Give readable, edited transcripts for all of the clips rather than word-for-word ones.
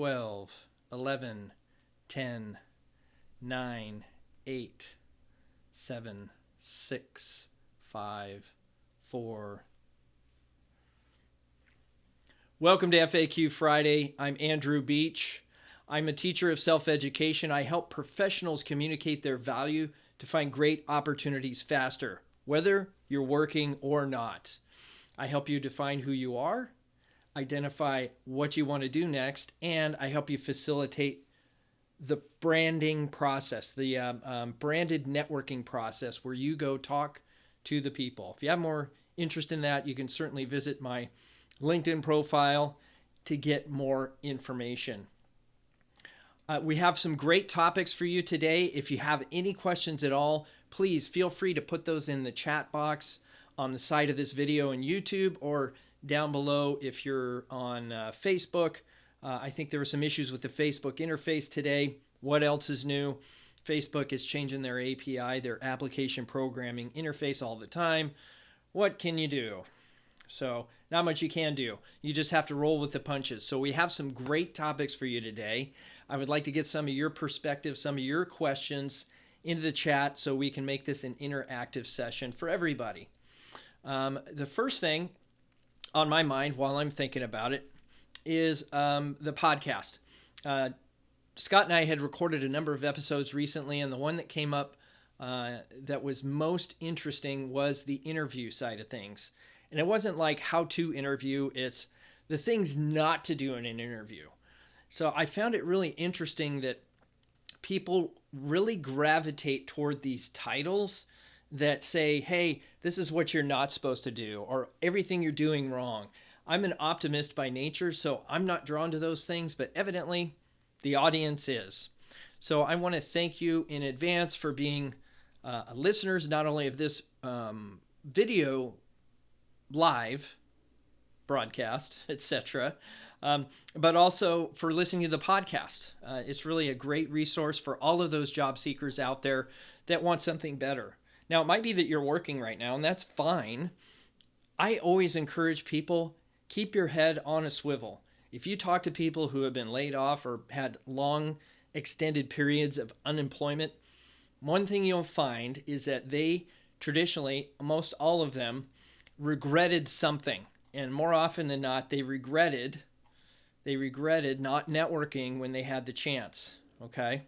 12, 11, 10, 9, 8, 7, 6, 5, 4. Welcome to FAQ Friday. I'm Andrew Beach. I'm a teacher of self-education. I help professionals communicate their value to find great opportunities faster, whether you're working or not. I help you define who you are, identify what you want to do next, and I help you facilitate the branding process, the branded networking process where you go talk to the people. If you have more interest in that, you can certainly visit my LinkedIn profile to get more information. We have some great topics for you today. If you have any questions at all, please feel free to put those in the chat box on the side of this video on YouTube or down below if you're on Facebook. I think there were some issues with the Facebook interface today. What else is new? Facebook is changing their API, their application programming interface all the time. What can you do? So not much you can do. You just have to roll with the punches. So we have some great topics for you today. I would like to get some of your perspective, some of your questions into the chat so we can make this an interactive session for everybody. The first thing on my mind while I'm thinking about it is the podcast. Scott and I had recorded a number of episodes recently, and the one that came up that was most interesting was the interview side of things. And it wasn't like how to interview, it's the things not to do in an interview. So I found it really interesting that people really gravitate toward these titles that say, hey, this is what you're not supposed to do, or everything you're doing wrong. I'm an optimist by nature, so I'm not drawn to those things, but evidently the audience is. So I want to thank you in advance for being listeners, not only of this video live broadcast, etc., but also for listening to the podcast. It's really a great resource for all of those job seekers out there that want something better. Now, it might be that you're working right now, and that's fine. I always encourage people, keep your head on a swivel. If you talk to people who have been laid off or had long, extended periods of unemployment, one thing you'll find is that they traditionally, most all of them, regretted something. And more often than not, they regretted not networking when they had the chance. Okay?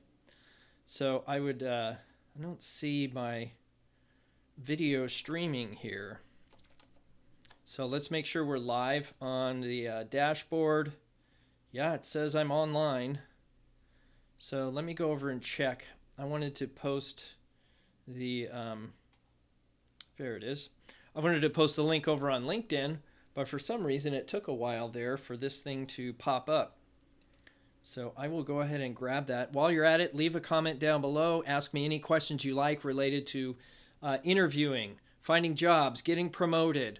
So I would, I don't see my video streaming here. So let's make sure we're live on the dashboard. Yeah, it says I'm online. So let me go over and check. I wanted to post the, there it is. I wanted to post the link over on LinkedIn, but for some reason it took a while there for this thing to pop up. So I will go ahead and grab that. While you're at it, leave a comment down below. Ask me any questions you like related to interviewing, finding jobs, getting promoted,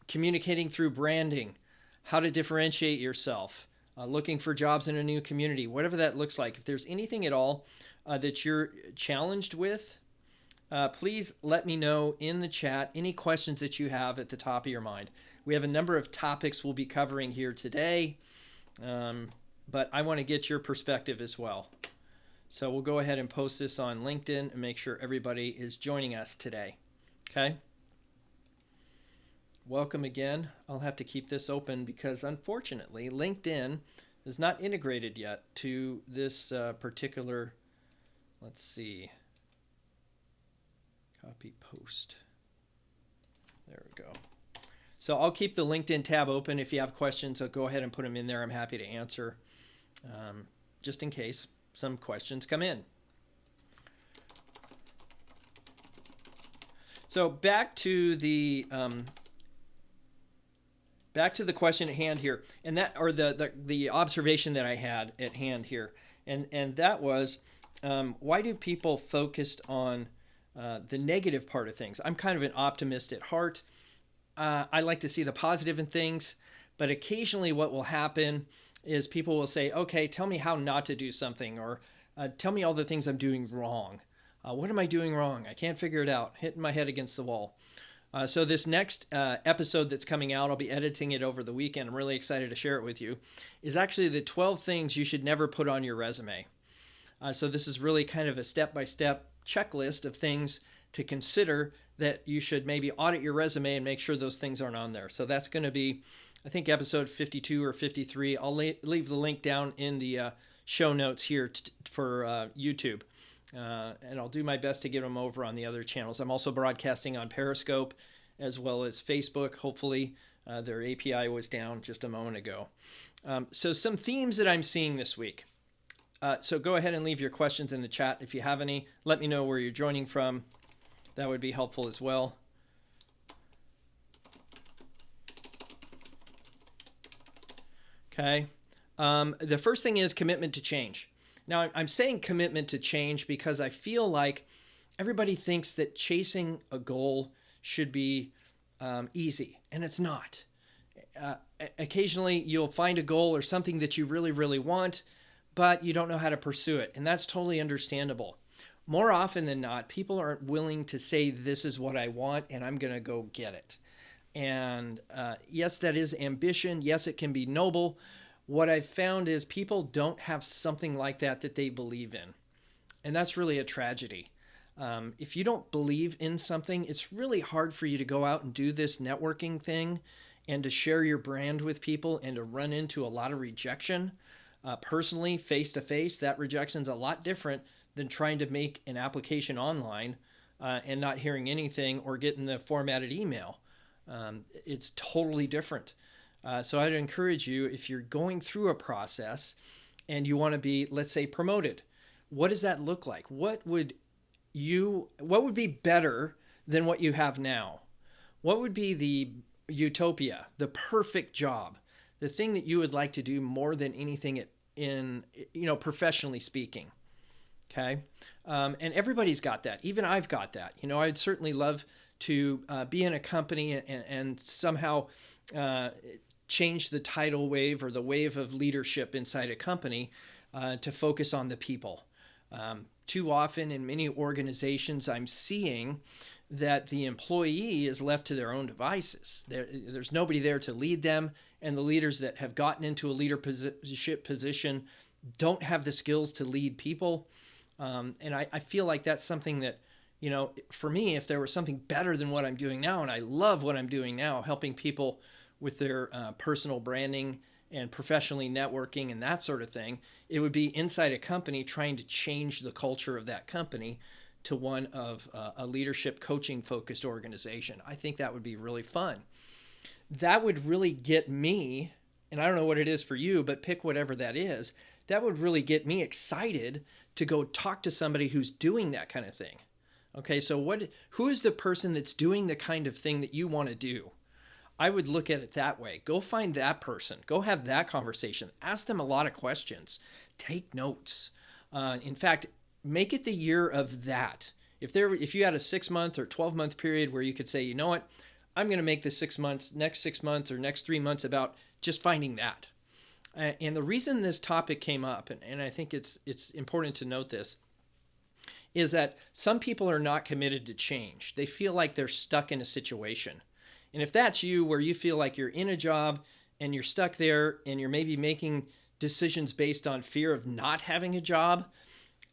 communicating through branding, how to differentiate yourself, looking for jobs in a new community, whatever that looks like. If there's anything at all that you're challenged with, please let me know in the chat any questions that you have at the top of your mind. We have a number of topics we'll be covering here today, but I want to get your perspective as well. So we'll go ahead and post this on LinkedIn and make sure everybody is joining us today. Okay? Welcome again. I'll have to keep this open because unfortunately LinkedIn is not integrated yet to this particular, let's see, copy post. There we go. So I'll keep the LinkedIn tab open. If you have questions, I'll go ahead and put them in there. I'm happy to answer just in case some questions come in. So back to the question at hand here, and that, or the observation that I had at hand here, and that was why do people focus on the negative part of things? I'm kind of an optimist at heart. I like to see the positive in things, but occasionally what will happen is people will say, okay, tell me how not to do something, or tell me all the things I'm doing wrong. What am I doing wrong? I can't figure it out. Hitting my head against the wall. So this next episode that's coming out, I'll be editing it over the weekend. I'm really excited to share it with you, is actually the 12 things you should never put on your resume. So this is really kind of a step-by-step checklist of things to consider that you should maybe audit your resume and make sure those things aren't on there. So that's going to be, I think, episode 52 or 53. I'll leave the link down in the show notes here for YouTube. And I'll do my best to get them over on the other channels. I'm also broadcasting on Periscope as well as Facebook. Hopefully, their API was down just a moment ago. So some themes that I'm seeing this week. So go ahead and leave your questions in the chat if you have any. Let me know where you're joining from. That would be helpful as well. Okay. The first thing is commitment to change. Now, I'm saying commitment to change because I feel like everybody thinks that chasing a goal should be easy, and it's not. Occasionally, you'll find a goal or something that you really, really want, but you don't know how to pursue it, and that's totally understandable. More often than not, people aren't willing to say, this is what I want, and I'm going to go get it. And yes, that is ambition. Yes, it can be noble. What I've found is people don't have something like that they believe in. And that's really a tragedy. If you don't believe in something, it's really hard for you to go out and do this networking thing and to share your brand with people and to run into a lot of rejection. Personally, face-to-face, that rejection's a lot different than trying to make an application online and not hearing anything or getting the formatted email. It's totally different. So I'd encourage you, if you're going through a process and you want to be, let's say, promoted, what does that look like? What would be better than what you have now? What would be the utopia, the perfect job, the thing that you would like to do more than anything professionally speaking? Okay. And everybody's got that. Even I've got that. I'd certainly love to be in a company and somehow change the tidal wave or the wave of leadership inside a company to focus on the people. Too often in many organizations, I'm seeing that the employee is left to their own devices. There's nobody there to lead them, and the leaders that have gotten into a leadership position don't have the skills to lead people. And I feel like that's something that, for me, if there was something better than what I'm doing now, and I love what I'm doing now, helping people with their personal branding and professionally networking and that sort of thing, it would be inside a company trying to change the culture of that company to one of a leadership coaching focused organization. I think that would be really fun. That would really get me, and I don't know what it is for you, but pick whatever that is, that would really get me excited to go talk to somebody who's doing that kind of thing. Okay, so who is the person that's doing the kind of thing that you want to do? I would look at it that way. Go find that person. Go have that conversation. Ask them a lot of questions. Take notes. In fact, make it the year of that. If you had a 6-month or 12-month period where you could say, you know what, I'm going to make the next 6 months or next 3 months about just finding that. And the reason this topic came up, and I think it's important to note this, is that some people are not committed to change. They feel like they're stuck in a situation. And if that's you, where you feel like you're in a job and you're stuck there and you're maybe making decisions based on fear of not having a job,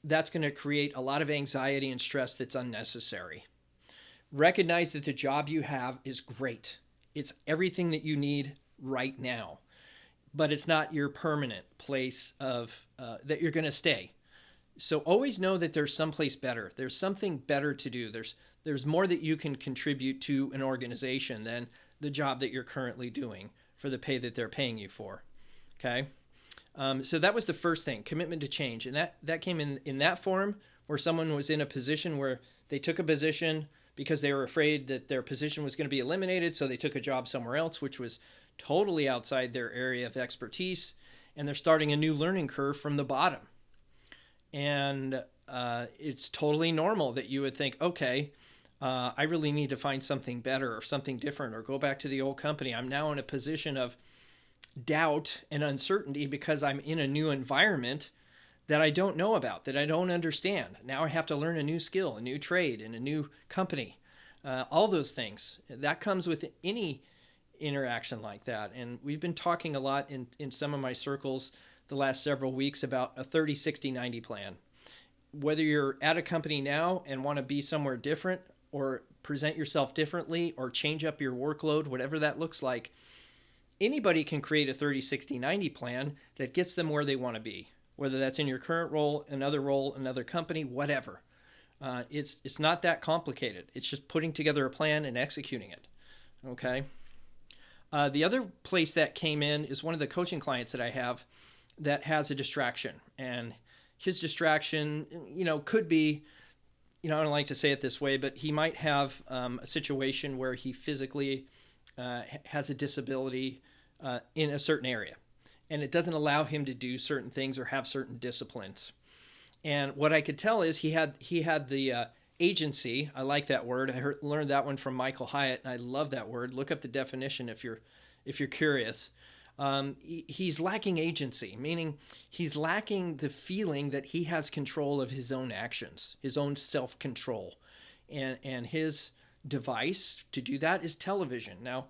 that's going to create a lot of anxiety and stress that's unnecessary. Recognize that the job you have is great. It's everything that you need right now, but it's not your permanent place of that you're going to stay. So always know that there's someplace better. There's something better to do. There's more that you can contribute to an organization than the job that you're currently doing for the pay that they're paying you for. Okay? So that was the first thing, commitment to change. And that came in that form where someone was in a position where they took a position because they were afraid that their position was going to be eliminated, so they took a job somewhere else, which was totally outside their area of expertise, and they're starting a new learning curve from the bottom. And it's totally normal that you would think, okay, I really need to find something better or something different or go back to the old company. I'm now in a position of doubt and uncertainty because I'm in a new environment that I don't know about, that I don't understand. Now I have to learn a new skill, a new trade, in a new company. all those things. That comes with any interaction like that. And we've been talking a lot in some of my circles the last several weeks about a 30, 60, 90 plan. Whether you're at a company now and want to be somewhere different or present yourself differently or change up your workload, whatever that looks like, anybody can create a 30, 60, 90 plan that gets them where they want to be, whether that's in your current role, another company, whatever. It's not that complicated. It's just putting together a plan and executing it. Okay. The other place that came in is one of the coaching clients that I have that has a distraction, and his distraction, could be, I don't like to say it this way, but he might have a situation where he physically has a disability in a certain area, and it doesn't allow him to do certain things or have certain disciplines. And what I could tell is he had the agency. I like that word. I learned that one from Michael Hyatt, and I love that word. Look up the definition if you're curious. He's lacking agency, meaning he's lacking the feeling that he has control of his own actions, his own self-control. And his device to do that is television. Now,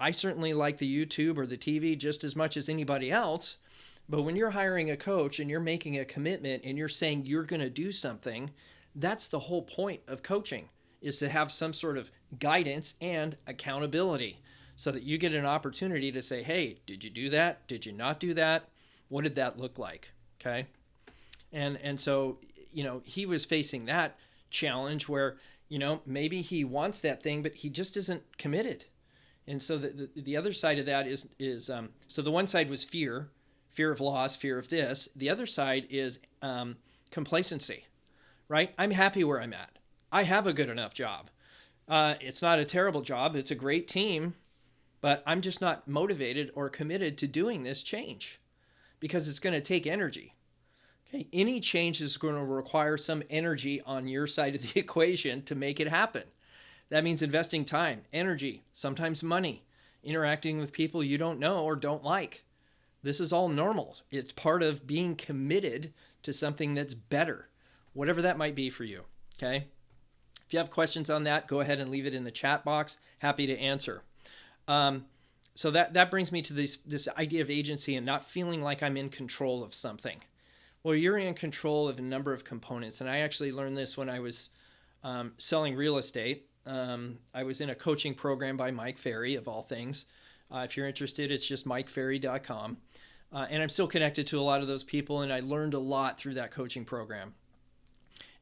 I certainly like the YouTube or the TV just as much as anybody else, but when you're hiring a coach and you're making a commitment and you're saying you're going to do something, that's the whole point of coaching, is to have some sort of guidance and accountability so that you get an opportunity to say, hey, did you do that? Did you not do that? What did that look like? Okay. And so, he was facing that challenge where, maybe he wants that thing, but he just isn't committed. And so the other side of that is so the one side was fear of loss, fear of this. The other side is complacency, right? I'm happy where I'm at. I have a good enough job. It's not a terrible job. It's a great team, but I'm just not motivated or committed to doing this change because it's going to take energy. Okay? Any change is going to require some energy on your side of the equation to make it happen. That means investing time, energy, sometimes money, interacting with people you don't know or don't like. This is all normal. It's part of being committed to something that's better, whatever that might be for you. Okay? If you have questions on that, go ahead and leave it in the chat box. Happy to answer. So that brings me to this idea of agency and not feeling like I'm in control of something. Well, you're in control of a number of components, and I actually learned this when I was selling real estate. I was in a coaching program by Mike Ferry, of all things. If you're interested, it's just mikefferry.com. And I'm still connected to a lot of those people, and I learned a lot through that coaching program.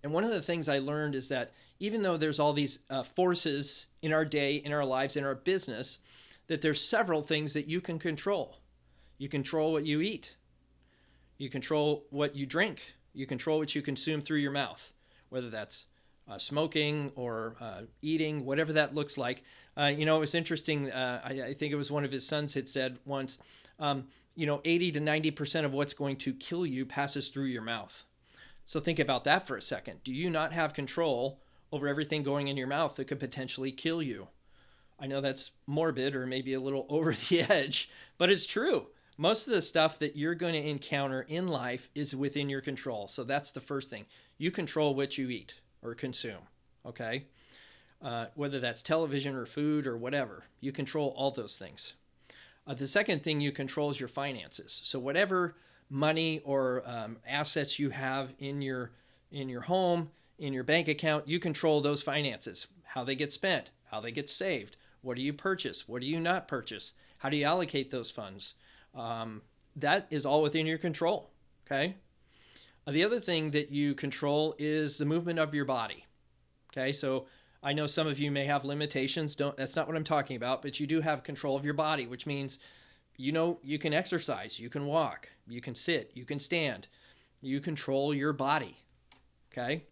And one of the things I learned is that even though there's all these forces in our day, in our lives, in our business, that there's several things that you can control. You control what you eat. You control what you drink. You control what you consume through your mouth, whether that's smoking or eating, whatever that looks like. It was interesting. I think it was one of his sons had said once, 80 to 90% of what's going to kill you passes through your mouth. So think about that for a second. Do you not have control over everything going in your mouth that could potentially kill you? I know that's morbid or maybe a little over the edge, but it's true. Most of the stuff that you're going to encounter in life is within your control. So that's the first thing. You control what you eat or consume, okay? Whether that's television or food or whatever, you control all those things. The second thing you control is your finances. So whatever money or assets you have in your home, in your bank account, you control those finances, how they get spent, how they get saved. What do you purchase? What do you not purchase? How do you allocate those funds? That is all within your control, okay? The other thing that you control is the movement of your body, okay? So I know some of you may have limitations. That's not what I'm talking about, but you do have control of your body, which means, you can exercise, you can walk, you can sit, you can stand. You control your body, okay?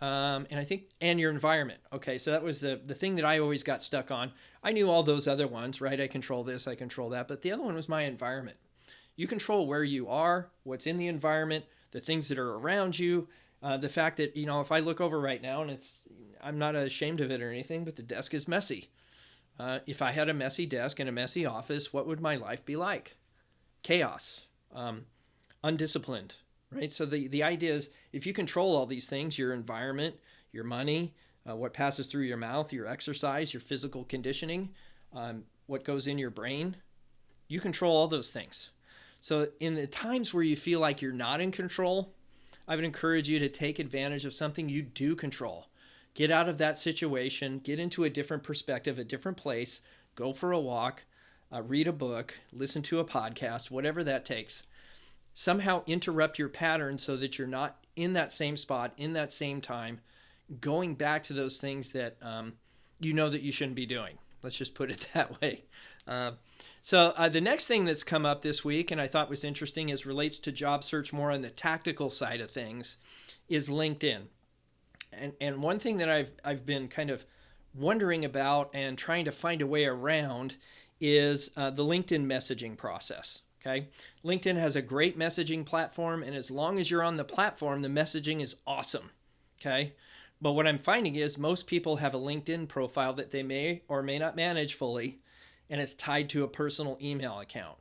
And your environment. Okay, so that was the thing that I always got stuck on. I knew all those other ones, right? I control this, I control that, but the other one was my environment. You control where you are, what's in the environment, the things that are around you, the fact that, if I look over right now, and I'm not ashamed of it or anything, but the desk is messy. If I had a messy desk and a messy office, what would my life be like? Chaos, undisciplined, right? So the idea is, if you control all these things, your environment, your money, what passes through your mouth, your exercise, your physical conditioning, what goes in your brain. You control all those things. So in the times where you feel like you're not in control, I would encourage you to take advantage of something you do control. Get out of that situation, get into a different perspective, a different place, go for a walk, read a book, listen to a podcast, whatever that takes. Somehow interrupt your pattern so that you're not in that same spot, in that same time, going back to those things that you know that you shouldn't be doing. Let's just put it that way. So the next thing that's come up this week, and I thought was interesting, as relates to job search more on the tactical side of things, is LinkedIn. And one thing that I've been kind of wondering about and trying to find a way around is the LinkedIn messaging process. Okay, LinkedIn has a great messaging platform, and as long as you're on the platform, the messaging is awesome. Okay, but what I'm finding is most people have a LinkedIn profile that they may or may not manage fully, and it's tied to a personal email account.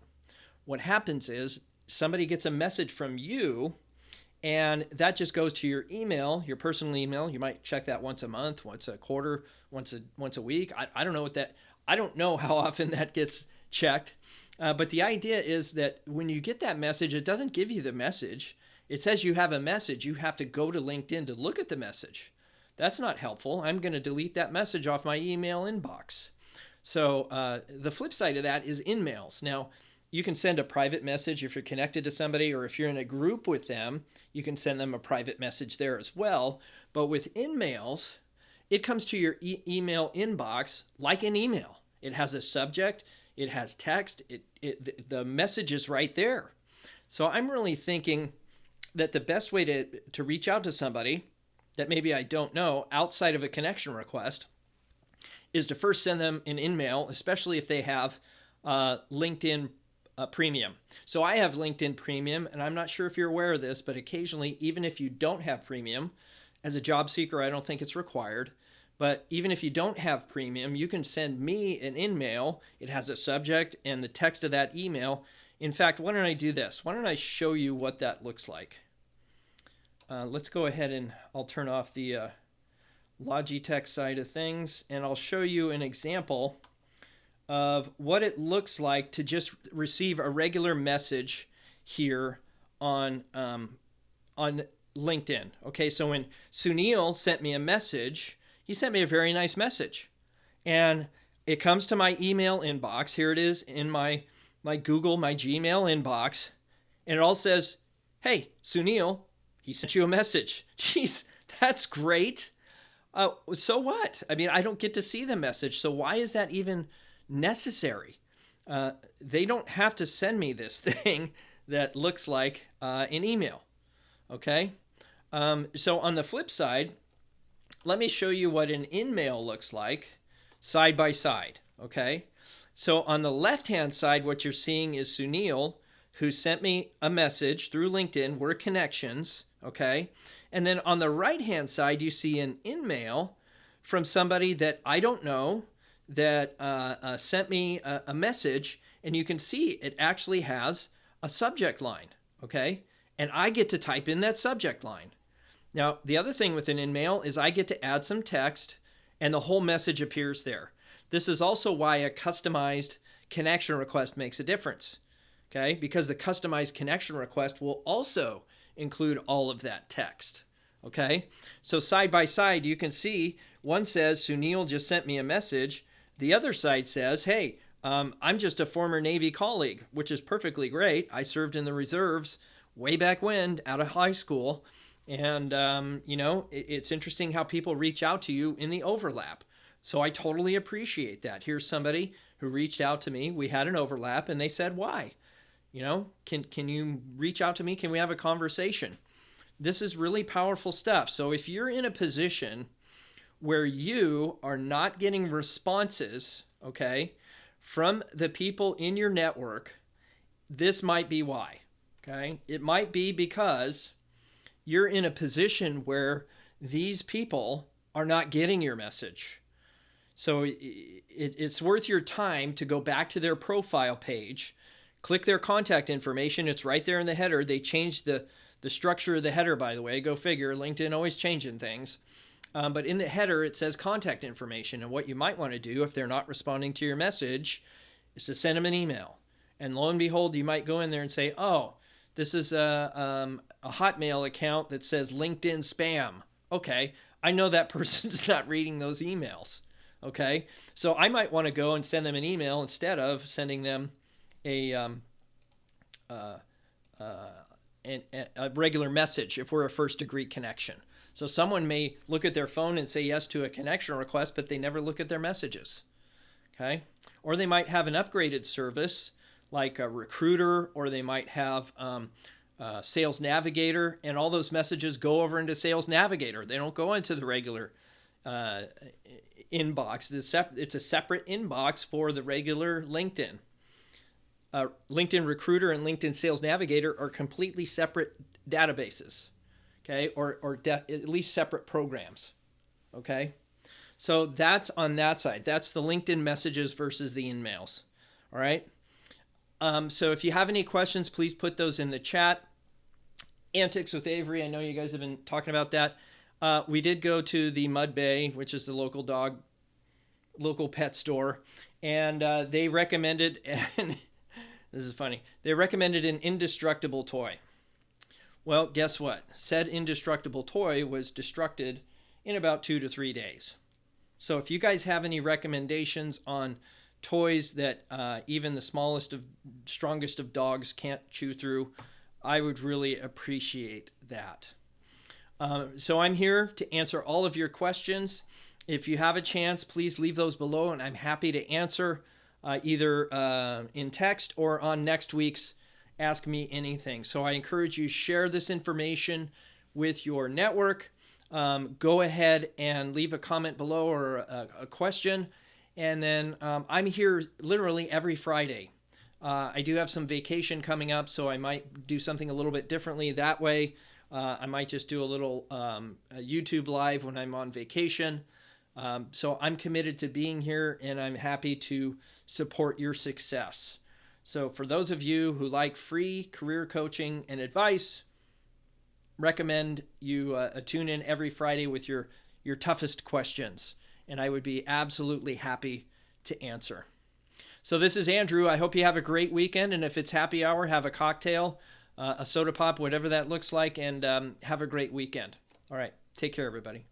What happens is somebody gets a message from you, and that just goes to your email, your personal email. You might check that once a month, once a quarter, once a week. I don't know what that. I don't know how often that gets checked. But the idea is that when you get that message, it doesn't give you the message. It says you have a message. You have to go to LinkedIn to look at the message. That's not helpful. I'm going to delete that message off my email inbox. So the flip side of that is InMails. Now, you can send a private message if you're connected to somebody, or if you're in a group with them, you can send them a private message there as well. But with InMails, it comes to your email inbox like an email. It has a subject. It has text. The message is right there. So I'm really thinking that the best way to reach out to somebody that maybe I don't know outside of a connection request is to first send them an email, especially if they have LinkedIn Premium. So I have LinkedIn Premium, and I'm not sure if you're aware of this, but occasionally, even if you don't have Premium, as a job seeker, I don't think it's required. But even if you don't have Premium, you can send me an email. It has a subject and the text of that email. In fact, why don't I do this? Why don't I show you what that looks like? Let's go ahead and I'll turn off the Logitech side of things, and I'll show you an example of what it looks like to just receive a regular message here on LinkedIn. Okay, so when Sunil sent me a message, he sent me a very nice message, and it comes to my email inbox. Here it is in my Google, my Gmail inbox, and it all says, "Hey, Sunil, he sent you a message." Jeez, that's great. So what? I mean, I don't get to see the message, so why is that even necessary? They don't have to send me this thing that looks like an email. Okay? So on the flip side, let me show you what an InMail looks like side by side. Okay? So on the left-hand side, what you're seeing is Sunil, who sent me a message through LinkedIn. We're connections. Okay? And then on the right-hand side, you see an InMail from somebody that I don't know that sent me a message, and you can see it actually has a subject line, okay? And I get to type in that subject line. Now, the other thing with an InMail is I get to add some text, and the whole message appears there. This is also why a customized connection request makes a difference, okay? Because the customized connection request will also include all of that text, okay? So side by side, you can see one says, Sunil just sent me a message. The other side says, hey, I'm just a former Navy colleague, which is perfectly great. I served in the reserves way back when out of high school. And, it's interesting how people reach out to you in the overlap. So I totally appreciate that. Here's somebody who reached out to me. We had an overlap, and they said, why? Can you reach out to me? Can we have a conversation? This is really powerful stuff. So if you're in a position where you are not getting responses, okay, from the people in your network, this might be why, okay? It might be because you're in a position where these people are not getting your message. So it's worth your time to go back to their profile page, click their contact information. It's right there in the header. They changed the structure of the header, by the way. Go figure. LinkedIn always changing things. But in the header, it says contact information. And what you might want to do if they're not responding to your message is to send them an email. And lo and behold, you might go in there and say, oh, this is a Hotmail account that says LinkedIn spam. Okay, I know that person's not reading those emails. Okay, so I might want to go and send them an email instead of sending them a regular message if we're a first degree connection. So someone may look at their phone and say yes to a connection request, but they never look at their messages. Okay, or they might have an upgraded service like a recruiter, or they might have Sales Navigator, and all those messages go over into Sales Navigator. They don't go into the regular inbox. It's a separate inbox for the regular LinkedIn. LinkedIn Recruiter and LinkedIn Sales Navigator are completely separate databases, okay, or at least separate programs, okay? So that's on that side. That's the LinkedIn messages versus the emails, all right? So if you have any questions, please put those in the chat. Antics with Avery, I know you guys have been talking about that. We did go to the Mud Bay, which is the local pet store, and they recommended, and this is funny, they recommended an indestructible toy. Well, guess what? Said indestructible toy was destructed in about 2 to 3 days. So if you guys have any recommendations on toys that even the smallest of strongest of dogs can't chew through, I would really appreciate that. So I'm here to answer all of your questions. If you have a chance, please leave those below, and I'm happy to answer either in text or on next week's Ask Me Anything. So I encourage you to share this information with your network. Go ahead and leave a comment below or a question. And then I'm here literally every Friday. I do have some vacation coming up, so I might do something a little bit differently that way. I might just do a little a YouTube live when I'm on vacation. So I'm committed to being here, and I'm happy to support your success. So for those of you who like free career coaching and advice, recommend you tune in every Friday with your toughest questions, and I would be absolutely happy to answer. So this is Andrew. I hope you have a great weekend, and if it's happy hour, have a cocktail, a soda pop, whatever that looks like, and have a great weekend. All right, take care, everybody.